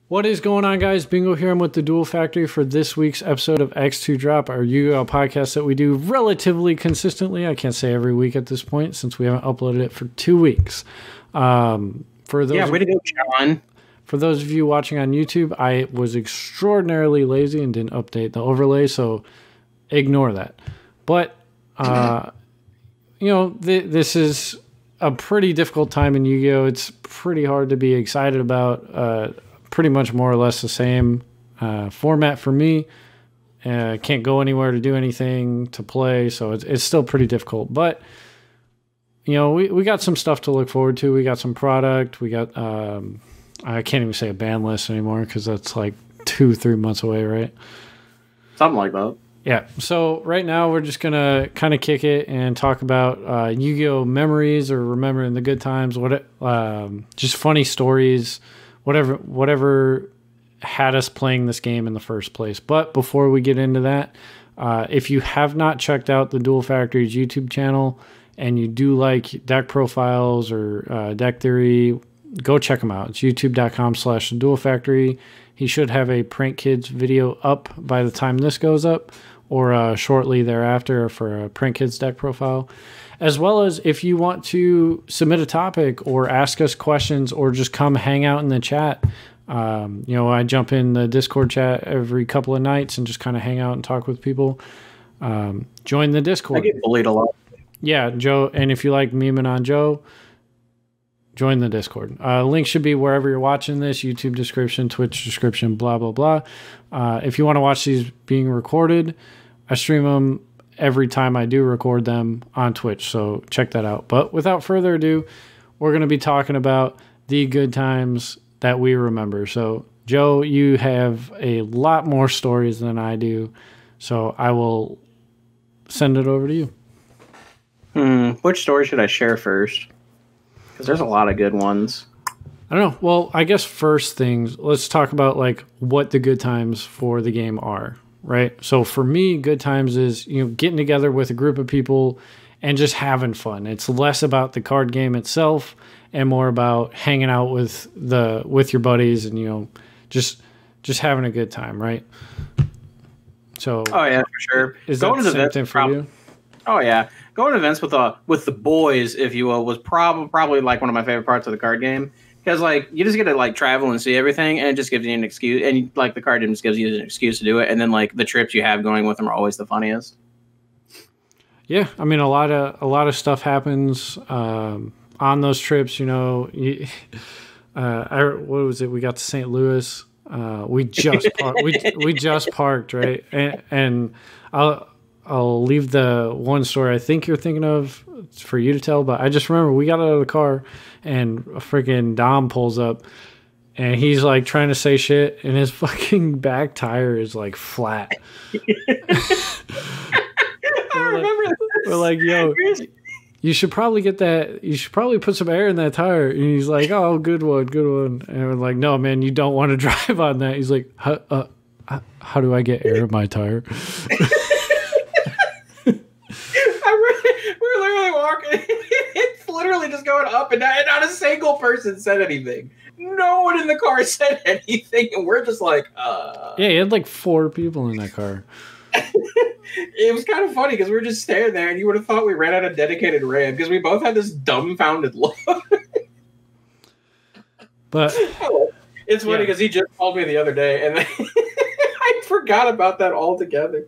What is going on, guys? Bingo here. I'm with the Duel Factory for this week's episode of X2 Drop, our Yu-Gi-Oh podcast that we do relatively consistently. I can't say every week at this point since we haven't uploaded it for 2 weeks. For those way to go, John. For those of you watching on YouTube, I was extraordinarily lazy and didn't update the overlay, so ignore that. But, this is a pretty difficult time in Yu-Gi-Oh! It's pretty hard to be excited about. Pretty much more or less the same format for me. Can't go anywhere to do anything to play, so it's still pretty difficult. But we got some stuff to look forward to. We got some product. We got I can't even say a ban list anymore because that's like 2-3 months away, right? Something like that. Yeah. So right now we're just gonna kind of kick it and talk about Yu-Gi-Oh! Memories or remembering the good times. Just funny stories. Whatever had us playing this game in the first place. But before we get into that, if you have not checked out the Duel Factory's YouTube channel and you do like deck profiles or deck theory, go check them out. It's youtube.com/duelfactory. He should have a Prank Kids video up by the time this goes up, or shortly thereafter for a Prank Kids deck profile. As well as if you want to submit a topic or ask us questions or just come hang out in the chat. I jump in the Discord chat every couple of nights and just kind of hang out and talk with people. Join the Discord. I get bullied a lot. Yeah, Joe. And if you like memeing on Joe, join the Discord. Link should be wherever you're watching this, YouTube description, Twitch description, blah, blah, blah. If you want to watch these being recorded, I stream them every time I do record them on Twitch, so check that out. But without further ado, we're going to be talking about the good times that we remember. So, Joe, you have a lot more stories than I do, so I will send it over to you. Which story should I share first? Because there's a lot of good ones. I don't know. Well, I guess first things, let's talk about like what the good times for the game are. Right. So for me, good times is, getting together with a group of people and just having fun. It's less about the card game itself and more about hanging out with your buddies and, just having a good time. Right. So. Oh, yeah, for sure. Is that the same thing for you? Oh, yeah. Going to events with the boys, if you will, was probably like one of my favorite parts of the card game. Because, you just get to, travel and see everything, and it just gives you an excuse. And, the card game just gives you an excuse to do it. And then, the trips you have going with them are always the funniest. Yeah. I mean, a lot of stuff happens on those trips, what was it? We got to St. Louis. We just parked. we just parked, right? And I'll leave the one story I think you're thinking of for you to tell, but I just remember we got out of the car and a freaking Dom pulls up and he's trying to say shit and his fucking back tire is flat. I remember that. We're like, yo, you should probably get that. You should probably put some air in that tire. And he's like, oh, good one. And we're like, no, man, you don't want to drive on that. He's like, how do I get air in my tire? We're literally walking. It's literally just going up and down, and not a single person said anything. No one in the car said anything, and we're just like, Yeah, he had 4 people in that car. It was kind of funny because we were just standing there, and you would have thought we ran out of dedicated RAM because we both had this dumbfounded look. But it's funny because he just called me the other day, and I forgot about that altogether.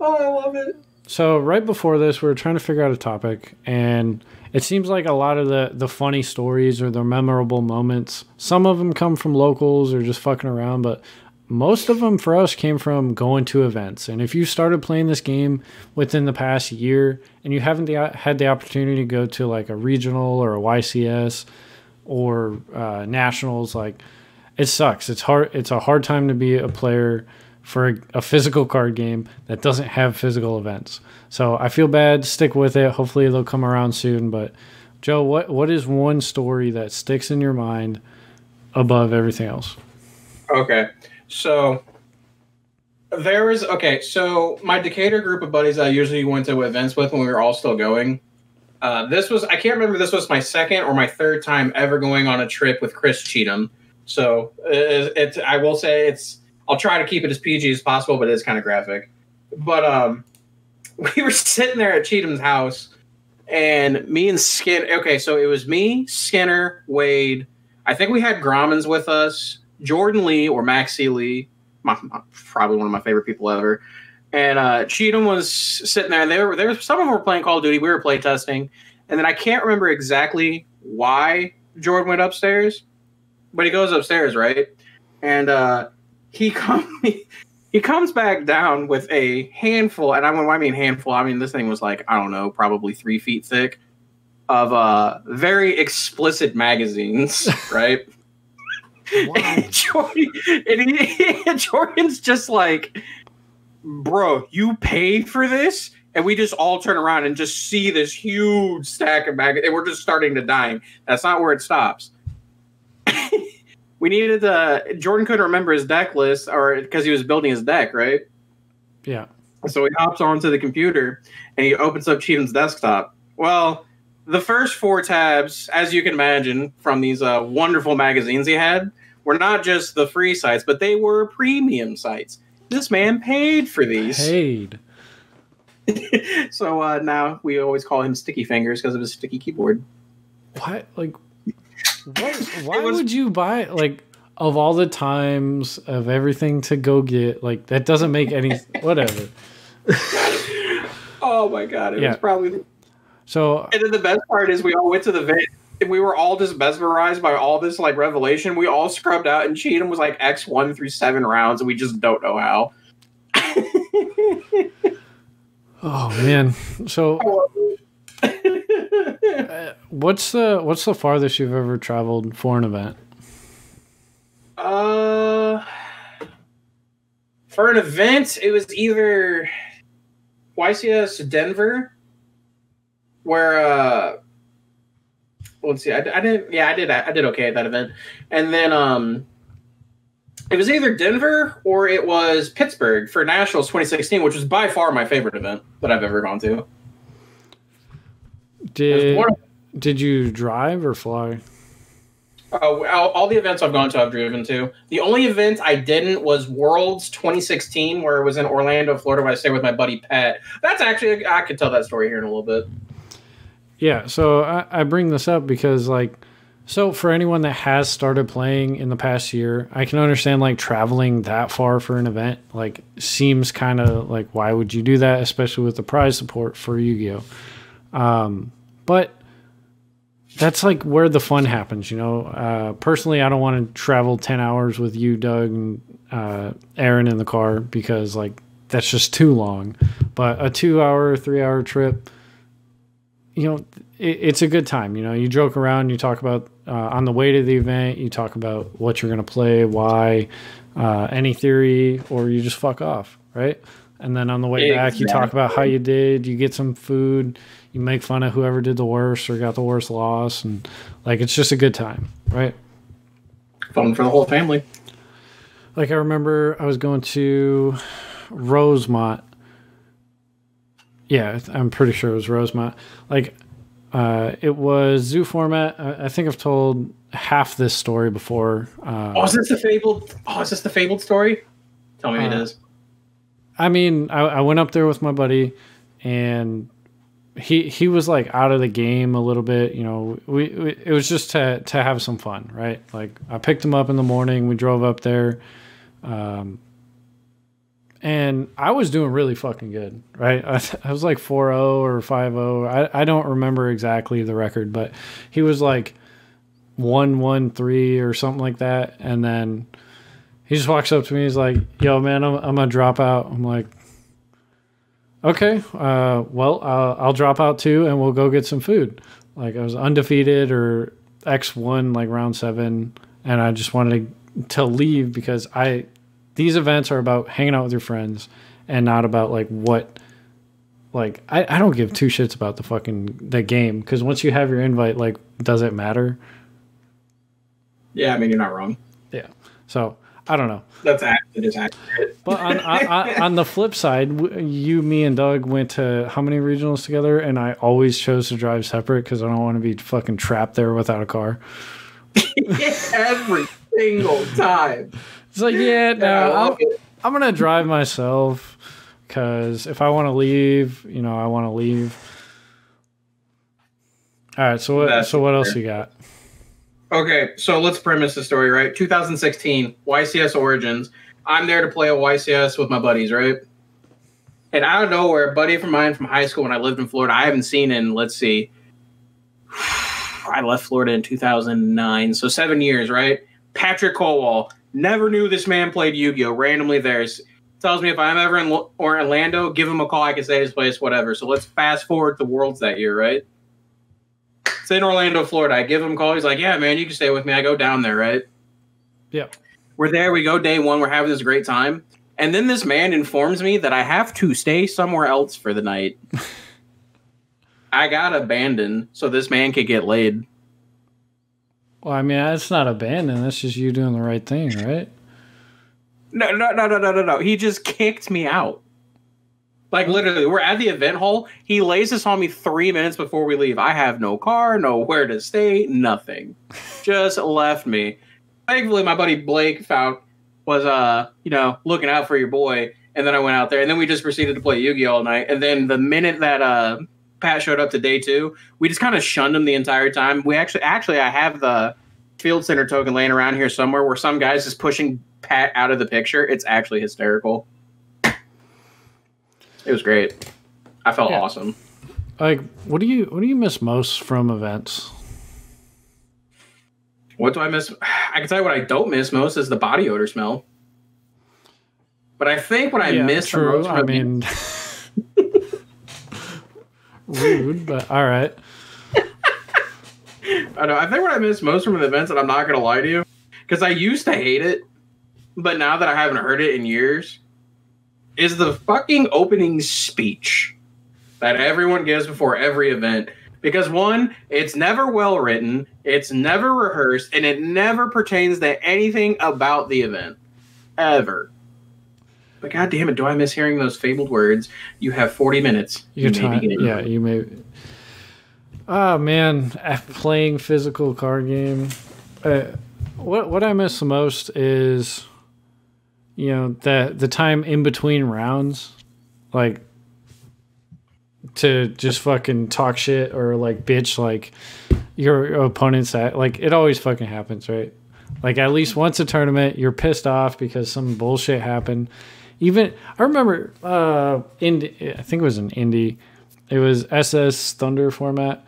Oh, I love it. So right before this, we were trying to figure out a topic, and it seems like a lot of the funny stories or the memorable moments, some of them come from locals or just fucking around, but most of them for us came from going to events. And if you started playing this game within the past year and you haven't had the opportunity to go to a regional or a YCS or nationals, it sucks. It's hard. It's a hard time to be a player for a physical card game that doesn't have physical events. So I feel bad. Stick with it. Hopefully they'll come around soon. But Joe, what is one story that sticks in your mind above everything else? Okay. So so my Decatur group of buddies I usually went to events with when we were all still going. I can't remember if this was my second or my third time ever going on a trip with Chris Cheatham. So it's I will say I'll try to keep it as PG as possible, but it's kind of graphic. But we were sitting there at Cheatham's house, and me and Skinner. Okay, so it was me, Skinner, Wade. I think we had Gromans with us, Jordan Lee or Maxie Lee, probably one of my favorite people ever. And Cheatham was sitting there, and they were some of them were playing Call of Duty. We were play testing, and then I can't remember exactly why Jordan went upstairs, but he goes upstairs, right? And he comes back down with a handful, and when I mean handful, I mean this thing was like, I don't know, probably 3 feet thick of very explicit magazines, right? And Jordan's just like, bro, you paid for this? And we just all turn around and just see this huge stack of magazines, and we're just starting to die. That's not where it stops. We needed Jordan couldn't remember his deck list, or because he was building his deck, right? Yeah. So he hops onto the computer and he opens up Cheatham's desktop. Well, the first 4 tabs, as you can imagine, from these wonderful magazines he had, were not just the free sites, but they were premium sites. This man paid for these. Paid. So now we always call him Sticky Fingers because of his sticky keyboard. What? Like, why would you buy, like, of all the times of everything to go get, like, that doesn't make any, whatever. Oh my God. It was probably. So. And then the best part is we all went to the event and we were all just mesmerized by all this, like, revelation. We all scrubbed out, and Cheatham was like X1 through 7 rounds, and we just don't know how. Oh man. So what's the farthest you've ever traveled for an event? For an event, it was either YCS Denver, where let's see, I did okay at that event, and then it was either Denver or it was Pittsburgh for Nationals 2016, which was by far my favorite event that I've ever gone to. Did you drive or fly? All the events I've gone to, I've driven to. The only event I didn't was Worlds 2016, where it was in Orlando, Florida, where I stayed with my buddy Pat. That's actually, I could tell that story here in a little bit. Yeah, so I bring this up because, like, so for anyone that has started playing in the past year, I can understand, like, traveling that far for an event, like, seems kind of like, why would you do that, especially with the prize support for Yu-Gi-Oh? But that's, like, where the fun happens, you know? Personally, I don't want to travel 10 hours with you, Doug, and Aaron in the car because, like, that's just too long. But a 2-hour, 3-hour trip, you know, it's a good time. You know, you joke around, you talk about on the way to the event, you talk about what you're going to play, why, any theory, or you just fuck off, right? And then on the way back, you talk about how you did, you get some food, you make fun of whoever did the worst or got the worst loss, and, like, it's just a good time, right? Fun for the whole family. Like, I remember I was going to Rosemont. Yeah, I'm pretty sure it was Rosemont. Like, it was zoo format. I think I've told half this story before. Is this the fabled story? Tell me it is. I mean, I went up there with my buddy, and he was, like, out of the game a little bit. You know, it was just to have some fun, right? Like, I picked him up in the morning. We drove up there. And I was doing really fucking good, right? I was like 4-0 or 5-0. I don't remember exactly the record, but he was like 1-1-3 or something like that. And then he just walks up to me. He's like, yo, man, I'm going to drop out. I'm like, okay, well, I'll drop out too, and we'll go get some food. Like, I was undefeated or X1, like round 7, and I just wanted to leave because these events are about hanging out with your friends and not about, like, what, like, I don't give 2 shits about the game, because once you have your invite, like, does it matter? Yeah, I mean, you're not wrong. Yeah. So, I don't know. It is accurate. But on the flip side, you, me, and Doug went to how many regionals together, and I always chose to drive separate because I don't want to be fucking trapped there without a car. single time. It's like, yeah, no, I'm gonna drive myself because if I want to leave, I want to leave. All right, so what else you got? Okay, so let's premise the story, right? 2016, Ycs Origins. I'm there to play a YCS with my buddies, right? And out of nowhere, a buddy of mine from high school when I lived in Florida, I haven't seen in, let's see, I left Florida in 2009, so 7 years, right? Patrick Colwell. Never knew this man played Yu-Gi-Oh! Randomly there. Tells me if I'm ever in Orlando, give him a call. I can stay at his place, whatever. So let's fast forward to Worlds that year, right? It's in Orlando, Florida. I give him a call. He's like, yeah, man, you can stay with me. I go down there, right? Yeah. We're there. We go day one. We're having this great time. And then this man informs me that I have to stay somewhere else for the night. I got abandoned so this man could get laid. Well, I mean, that's not abandoned. That's just you doing the right thing, right? No. He just kicked me out. Like, literally, we're at the event hall. He lays this on me 3 minutes before we leave. I have no car, nowhere to stay, nothing. Just left me. Thankfully, my buddy Blake was looking out for your boy. And then I went out there. And then we just proceeded to play Yu-Gi-Oh! All night. And then the minute that Pat showed up to day 2, we just kind of shunned him the entire time. We actually, I have the Field Center token laying around here somewhere where some guy's just pushing Pat out of the picture. It's actually hysterical. It was great. I felt awesome. Like, what do you miss most from events? What do I miss? I can tell you what I don't miss most is the body odor smell. But I think what I miss the most from rude, but all right. I know. I think what I miss most from the events, and I'm not going to lie to you, because I used to hate it, but now that I haven't heard it in years, is the fucking opening speech that everyone gives before every event. Because one, it's never well written, it's never rehearsed, and it never pertains to anything about the event. Ever. But god damn it, do I miss hearing those fabled words? You have 40 minutes. You may. Oh man, playing physical card game. What I miss the most is, the time in between rounds, like to just fucking talk shit or like bitch like your opponent's at. Like it always fucking happens, right? Like at least once a tournament, you're pissed off because some bullshit happened. Even I remember, I think it was an indie. It was SS Thunder format.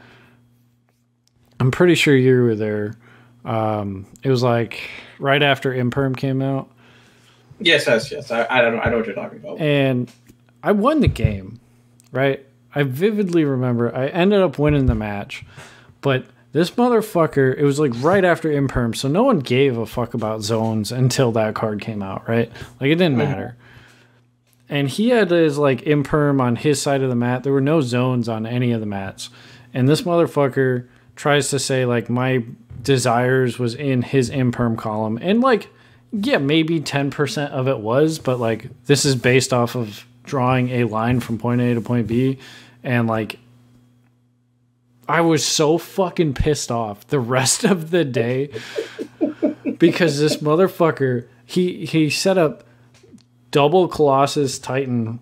I'm pretty sure you were there. It was like right after Imperm came out. Yes. I know what you're talking about. And I won the game, right? I vividly remember I ended up winning the match, but this motherfucker, it was like right after Imperm, so no one gave a fuck about zones until that card came out, right? Like it didn't matter. And he had his like Imperm on his side of the mat. There were no zones on any of the mats. And this motherfucker tries to say like my desires was in his Imperm column. And like, yeah, maybe 10% of it was, but like this is based off of drawing a line from point A to point B. And like, I was so fucking pissed off the rest of the day because this motherfucker, he set up double Colossus Titan,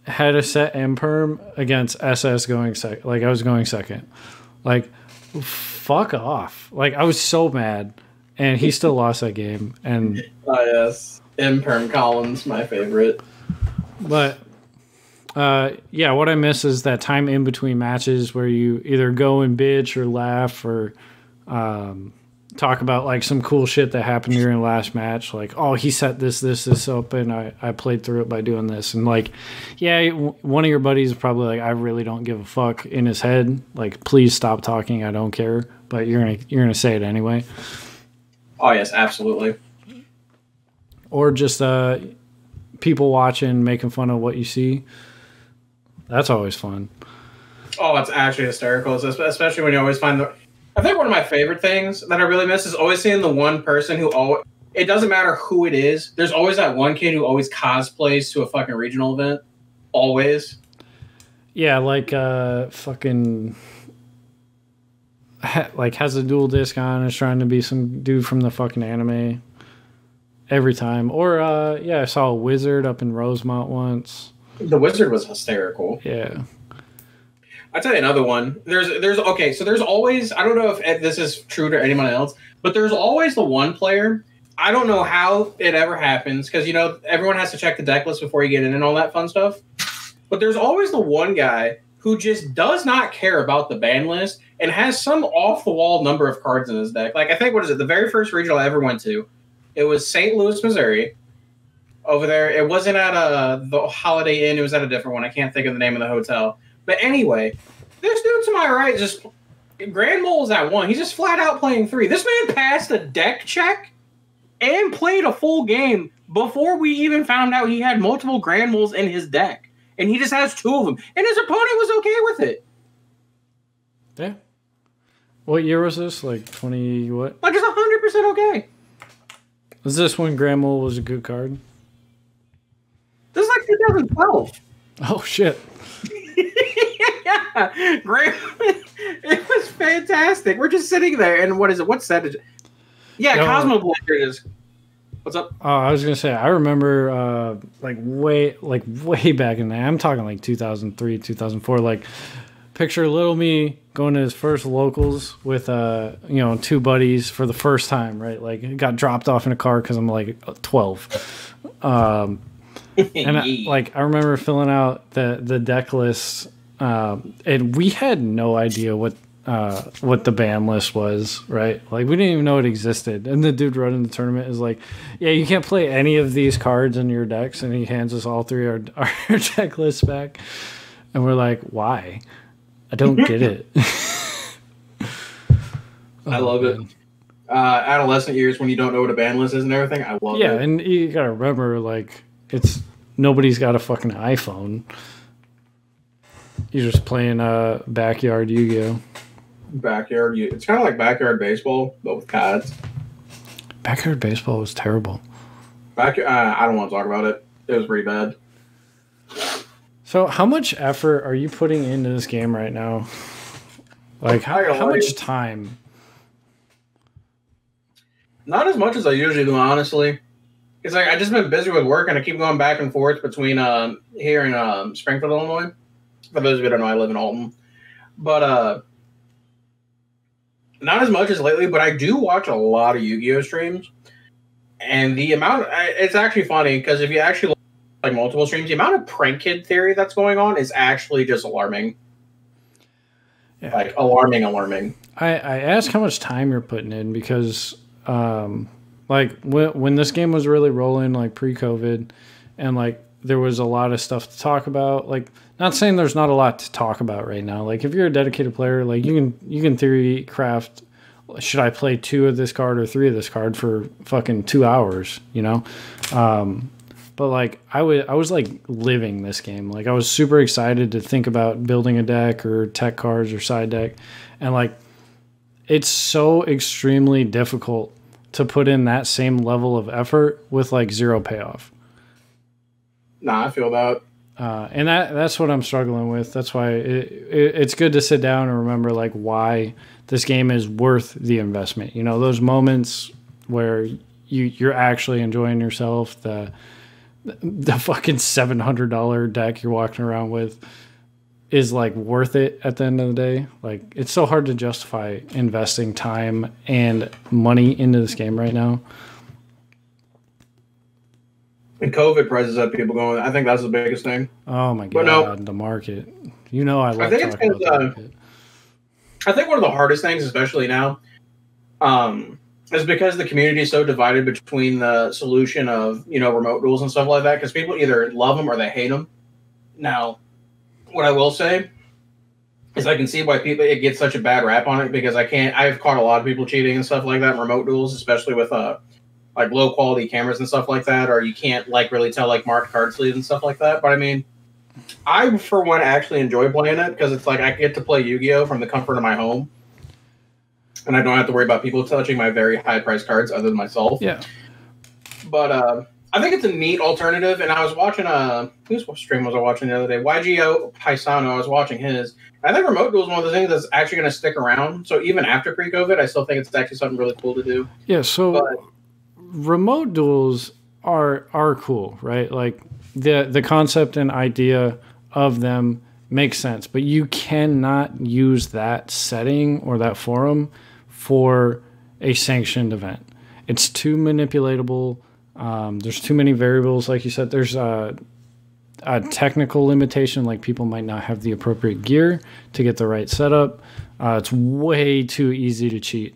had a set Imperm against SS going second. Like I was going second. Like, fuck off. Like I was so mad, and he still lost that game. And yes, Imperm columns, my favorite. But yeah, what I miss is that time in between matches where you either go and bitch or laugh or talk about like some cool shit that happened during the last match. Like, oh, he set this up and I played through it by doing this. And like, yeah, one of your buddies is probably like, I really don't give a fuck in his head. Like, please stop talking. I don't care. But you're gonna say it anyway. Oh yes, absolutely. Or just people watching, making fun of what you see. That's always fun. Oh, it's actually hysterical, especially when you always find I think one of my favorite things that I really miss is always seeing the one person who it doesn't matter who it is. There's always that one kid who always cosplays to a fucking regional event. Always. Yeah, like fucking like has a dual disc on, is trying to be some dude from the fucking anime every time. Or yeah, I saw a wizard up in Rosemont once. The wizard was hysterical. Yeah. I'll tell you another one. There's okay, so there's always, I don't know if this is true to anyone else, but there's always the one player. I don't know how it ever happens because, you know, everyone has to check the deck list before you get in and all that fun stuff. But there's always the one guy who just does not care about the ban list and has some off-the-wall number of cards in his deck. Like, I think, what is it, the very first regional I ever went to, it was St. Louis, Missouri. Over there, it wasn't at the Holiday Inn, it was at a different one. I can't think of the name of the hotel. But anyway, this dude to my right just, Grand Mole's at 1. He's just flat out playing 3. This man passed a deck check and played a full game before we even found out he had multiple Grand Moles in his deck. And he just has 2 of them. And his opponent was okay with it. Yeah. What year was this? Like 20 what? Like, it's 100% okay. Was this when Grand Mole was a good card? This is like 2012. Oh, shit. Yeah, Graham, it was fantastic. We're just sitting there, and what is it? What set is it? Yeah, Cosmo Blaster is. What's up? Oh, I was gonna say I remember like way back in there. I'm talking like 2003, 2004. Like, picture little me going to his first locals with 2 buddies for the first time, right? Like, got dropped off in a car because I'm like 12. And I remember filling out the deck list, and we had no idea what the ban list was, right? Like, we didn't even know it existed. And the dude running the tournament is like, yeah, you can't play any of these cards in your decks. And he hands us all 3 our deck lists back. And we're like, why? I don't get it. I love it. Adolescent years when you don't know what a ban list is and everything, I love it. Yeah, and you gotta remember, like, nobody's got a fucking iPhone. You're just playing backyard Yu-Gi-Oh. It's kind of like backyard baseball, but with cards. Backyard baseball was terrible. I don't want to talk about it. It was pretty bad. So, how much effort are you putting into this game right now? Like, how much time? Not as much as I usually do, honestly. It's like I just been busy with work, and I keep going back and forth between here and Springfield, Illinois. For those of you who don't know, I live in Alton. But not as much as lately, but I do watch a lot of Yu-Gi-Oh! Streams. And the amount, it's actually funny, because if you actually look at, like, multiple streams, the amount of prank kid theory that's going on is actually just alarming. Yeah. Like, alarming. I asked how much time you're putting in, because like, when this game was really rolling, like, pre-COVID, and, like, there was a lot of stuff to talk about. Like, not saying there's not a lot to talk about right now. Like, if you're a dedicated player, like, you can theory craft, should I play 2 of this card or 3 of this card for fucking 2 hours, you know? But, like, I was like living this game. Like, I was super excited to think about building a deck or tech cards or side deck. And, like, it's so extremely difficult to put in that same level of effort with, like, 0 payoff. Nah, I feel that. And that's what I'm struggling with. That's why it's good to sit down and remember, like, why this game is worth the investment. You know, those moments where you're actually enjoying yourself, the fucking $700 deck you're walking around with is, like, worth it at the end of the day. Like, it's so hard to justify investing time and money into this game right now. And COVID prices up people going, I think that's the biggest thing. Oh my God, the market. You know I love talking about the market. I think one of the hardest things, especially now, is because the community is so divided between the solution of, remote duels and stuff like that, because people either love them or they hate them. Now, what I will say is I can see why it gets such a bad rap on it, because I've caught a lot of people cheating and stuff like that in remote duels, especially with like low quality cameras and stuff like that, or you can't, like, really tell, like, marked card sleeves and stuff like that. But I mean, I for one actually enjoy playing it, because it's like I get to play Yu-Gi-Oh! From the comfort of my home, and I don't have to worry about people touching my very high priced cards other than myself. Yeah. But I think it's a neat alternative. And I was watching whose stream was I watching the other day? YGO Paisano. I was watching his. I think remote duel is one of the things that's actually going to stick around. So even after pre-COVID, I still think it's actually something really cool to do. Yeah. So remote duels are cool, right? Like the concept and idea of them makes sense, but you cannot use that setting or that forum for a sanctioned event. It's too manipulatable. There's too many variables. Like you said, there's a technical limitation, like people might not have the appropriate gear to get the right setup. It's way too easy to cheat.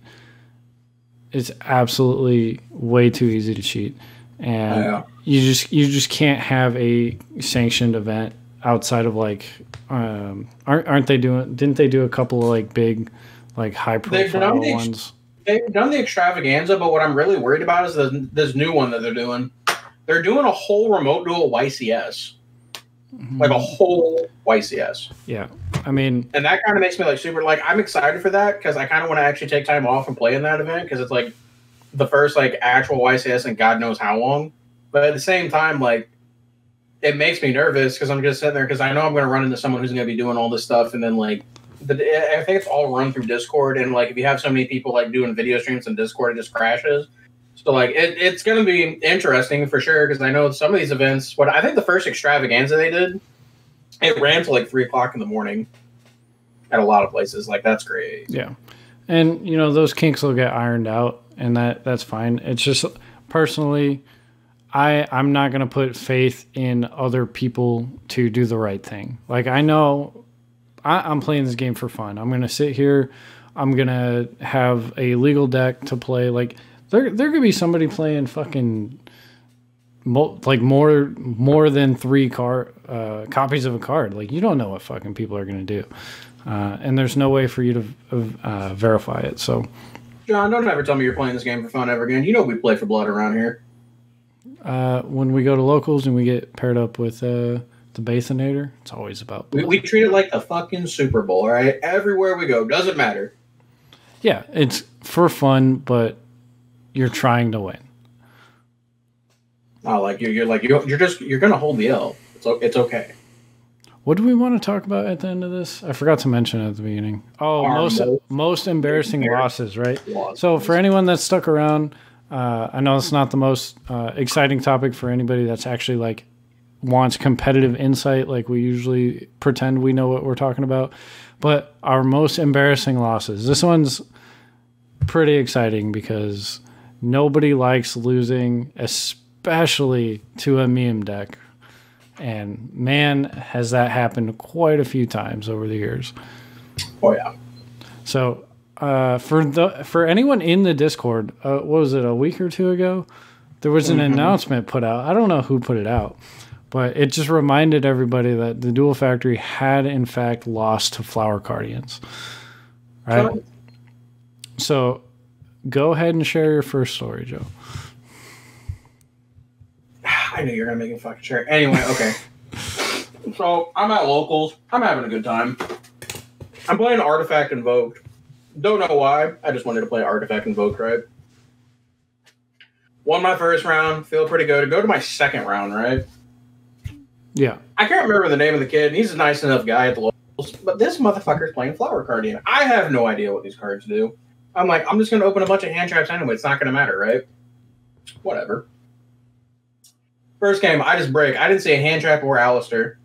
It's absolutely way too easy to cheat. And you just can't have a sanctioned event outside of like didn't they do a couple of like big like high profile ones? They've done the extravaganza, but what I'm really worried about is this new one that they're doing. They're doing a whole remote duel YCS. Like a whole YCS. Yeah. I mean, and that kind of makes me like super like I'm excited for that because I kind of want to actually take time off and play in that event because it's like the first like actual YCS in God knows how long. But at the same time, like it makes me nervous because I'm just sitting there because I know I'm going to run into someone who's going to be doing all this stuff, and then like I think it's all run through Discord, and like if you have so many people like doing video streams in Discord, it just crashes. So like it's going to be interesting for sure because I know some of these events. What I think the first extravaganza they did, it ran till like 3 o'clock in the morning at a lot of places. Like that's great. Yeah, and you know those kinks will get ironed out, and that's fine. It's just personally, I'm not going to put faith in other people to do the right thing. Like I know I'm playing this game for fun. I'm going to sit here. I'm going to have a legal deck to play. Like there could be somebody playing fucking like more than 3 copies of a card. Like you don't know what fucking people are going to do. And there's no way for you to verify it. So John, don't ever tell me you're playing this game for fun ever again. You know we play for blood around here. When we go to locals and we get paired up with the Bathinator, it's always about blood. We treat it like the fucking Super Bowl, all right? Everywhere we go, doesn't matter. Yeah, it's for fun, but you're trying to win. Oh, like you're gonna hold the L. It's okay. What do we want to talk about at the end of this? I forgot to mention at the beginning. Oh, most embarrassing losses, right? So for anyone that's stuck around, I know it's not the most exciting topic for anybody that's actually like wants competitive insight. Like we usually pretend we know what we're talking about, but our most embarrassing losses. This one's pretty exciting because nobody likes losing, especially to a meme deck. And man, has that happened quite a few times over the years. Oh yeah. So for anyone in the Discord, what was it, a week or two ago? There was an announcement put out. I don't know who put it out, but it just reminded everybody that the Duel Factory had in fact lost to Flower Guardians. Right? So go ahead and share your first story, Joe. I knew you were going to make me fucking share. Anyway, okay. So, I'm at locals. I'm having a good time. I'm playing Artifact Invoked. Don't know why. I just wanted to play Artifact Invoked, right? Won my first round. Feel pretty good. Go to my second round, right? Yeah. I can't remember the name of the kid. He's a nice enough guy at the locals. But this motherfucker's playing Flower Guardian. I have no idea what these cards do. I'm like, I'm just going to open a bunch of hand traps anyway. It's not going to matter, right? Whatever. First game, I just break. I didn't see a hand trap or Alistair.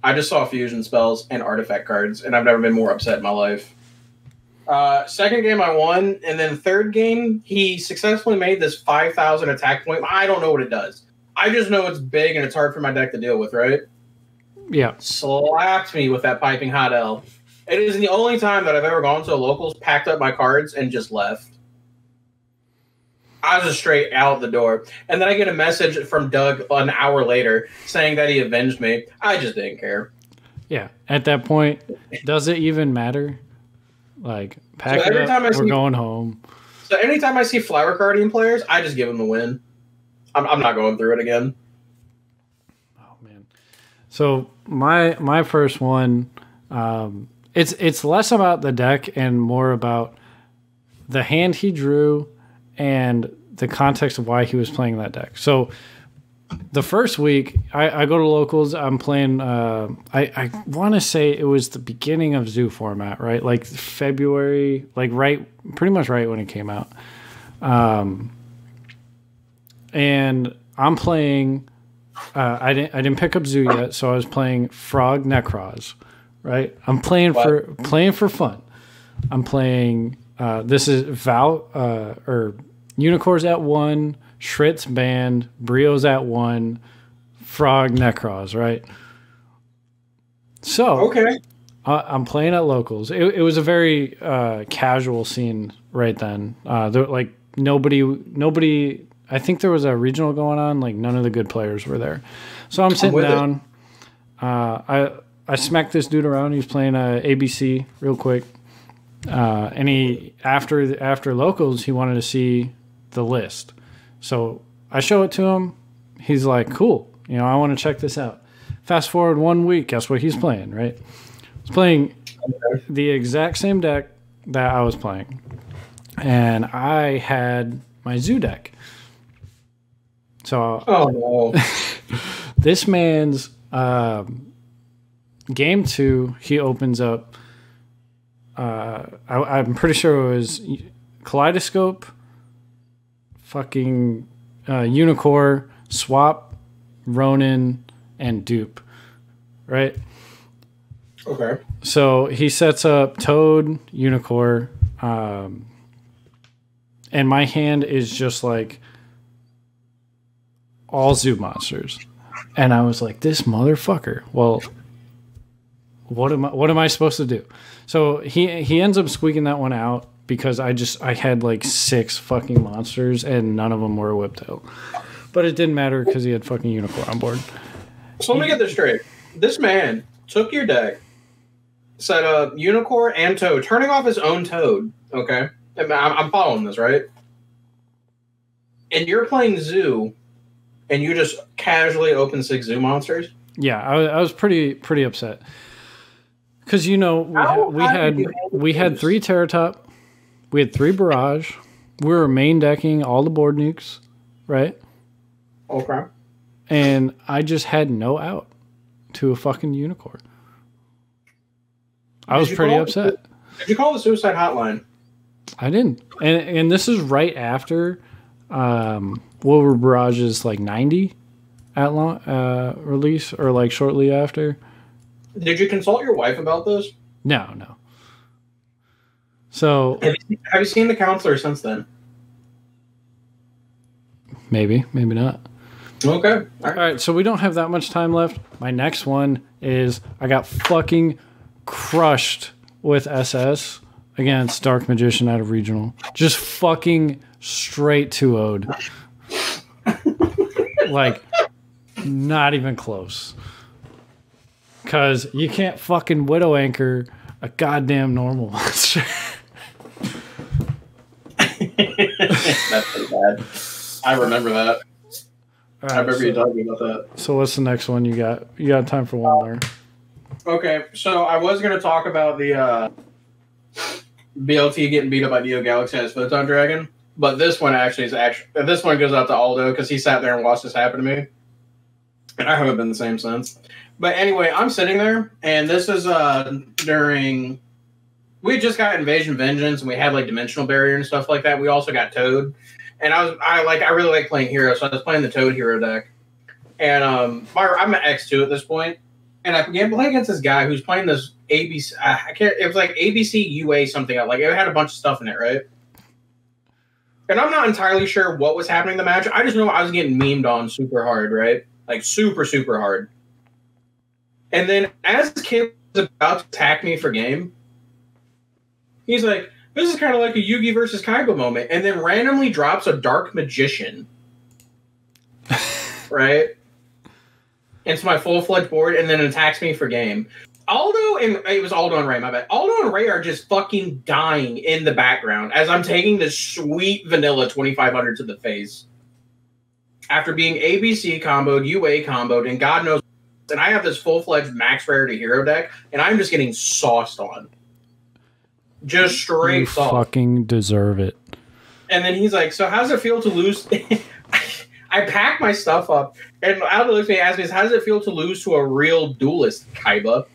I just saw fusion spells and artifact cards, and I've never been more upset in my life. Second game, I won, and then third game, he successfully made this 5,000 attack point. I don't know what it does. I just know it's big and it's hard for my deck to deal with, right? Yeah. Slapped me with that piping hot L. It is the only time that I've ever gone to a locals, packed up my cards, and just left. I was just straight out the door. And then I get a message from Doug an hour later saying that he avenged me. I just didn't care. Yeah. At that point, does it even matter? Like, pack it up, we're going home. So anytime I see Flower Guardian players, I just give them the win. I'm not going through it again. Oh, man. So my first one, it's less about the deck and more about the hand he drew and the context of why he was playing that deck. So the first week, I go to locals. I'm playing. I want to say it was the beginning of Zoo format, right? Like February, like pretty much right when it came out. And I'm playing. I didn't pick up Zoo yet, so I was playing Frog Necros, right? I'm playing for fun. I'm playing. This is or Unicorns at 1, Shrit's Band, Brio's at 1, Frog Necros, right? So Okay. I'm playing at locals. It was a very casual scene right then. Like nobody. I think there was a regional going on. Like none of the good players were there. So I'm sitting down. I smacked this dude around. He was playing ABC real quick. And he after locals, he wanted to see the list. So I show it to him. He's like, cool. I want to check this out. Fast forward 1 week. Guess what he's playing, right? He's playing the exact same deck that I was playing. And I had my Zoo deck. So oh no. This man's game 2, he opens up I'm pretty sure it was Kaleidoscope, fucking Unicorn, Swap, Ronin, and Dupe, right? Okay. So he sets up Toad, Unicorn, and my hand is just like all Zoo monsters. And I was like, this motherfucker. Well, what am I supposed to do? So he ends up squeaking that one out because I had like 6 fucking monsters and none of them were Whiptail. But it didn't matter because he had fucking Unicorn on board. So let me get this straight. This man took your deck, set up Unicorn and Toad, turning off his own Toad. Okay, I'm following this, right? And you're playing Zoo, and you just casually open 6 Zoo monsters. Yeah, I was pretty upset because we had 3 Terratop, we had 3 Barrage, we were main decking all the board nukes, right? Okay. And I just had no out to a fucking Unicorn. I was pretty upset. Did you call the suicide hotline? I didn't. And this is right after Wilbur Barrage's like 90 at release, or like shortly after. Did you consult your wife about this? No. So have you seen the counselor since then? Maybe not. Okay. All right, so we don't have that much time left. My next one is I got fucking crushed with SS against Dark Magician out of Regional. Just fucking straight 2-0'd. Like, not even close. Because you can't fucking Widow Anchor a goddamn normal monster. That's pretty bad. I remember that. Right, I remember you talking about that. So what's the next one you got? You got time for one more. Okay, so I was going to talk about the BLT getting beat up by Neo Galaxy as Photon Dragon, but this one this one goes out to Aldo because he sat there and watched this happen to me, and I haven't been the same since. But anyway, I'm sitting there, and this is during we just got Invasion Vengeance, and we had like Dimensional Barrier and stuff like that. We also got Toad. And I really like playing Hero, so I was playing the Toad Hero deck. And I'm an X2 at this point. And I began playing against this guy who's playing this ABC. It was like ABC UA something. Like it had a bunch of stuff in it, right? And I'm not entirely sure what was happening in the match. I just know I was getting memed on super hard, right? Like super, super hard. And then as this kid was about to attack me for game, he's like, this is kind of like a Yugi versus Kaiba moment, and then randomly drops a Dark Magician, right? Into my full-fledged board, and then attacks me for game. It was Aldo and Ray, my bad. Aldo and Ray are just fucking dying in the background as I'm taking this sweet vanilla 2500 to the face. After being ABC comboed, UA comboed, and God knows, and I have this full-fledged max rarity hero deck, and I'm just getting sauced on. Just straight you fucking deserve it. And then he's like, so how's it feel to lose? I packed my stuff up, and Aldo looked at me and asked me, "How does it feel to lose to a real duelist, Kaiba?"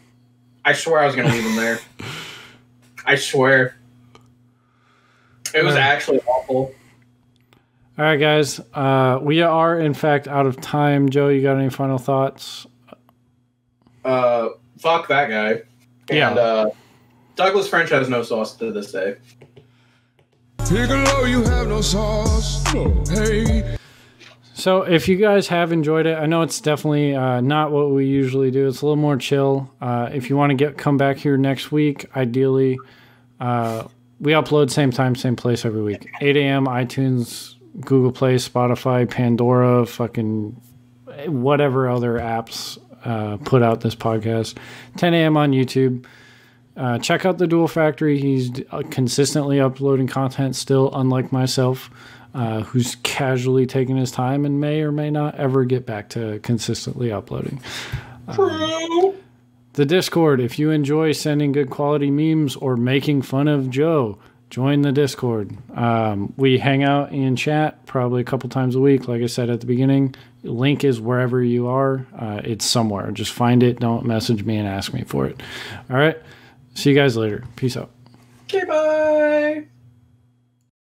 I swear I was going to leave him there. I swear. It was actually awful. All right, guys. We are, in fact, out of time. Joe, you got any final thoughts? Fuck that guy. Yeah. And Douglas French has no sauce to this day. Piccolo, you have no sauce. Hey. So if you guys have enjoyed it, I know it's definitely not what we usually do. It's a little more chill. If you want to come back here next week, ideally, we upload same time, same place every week. 8 a.m. iTunes, Google Play, Spotify, Pandora, fucking whatever other apps put out this podcast. 10 a.m. on YouTube. Check out the Duel Factory. He's consistently uploading content still, unlike myself, who's casually taking his time and may or may not ever get back to consistently uploading. The Discord, if you enjoy sending good quality memes or making fun of Joe, join the Discord. We hang out in chat probably a couple times a week, like I said at the beginning. Link is wherever you are. It's somewhere. Just find it. Don't message me and ask me for it. All right. See you guys later. Peace out. Okay, bye.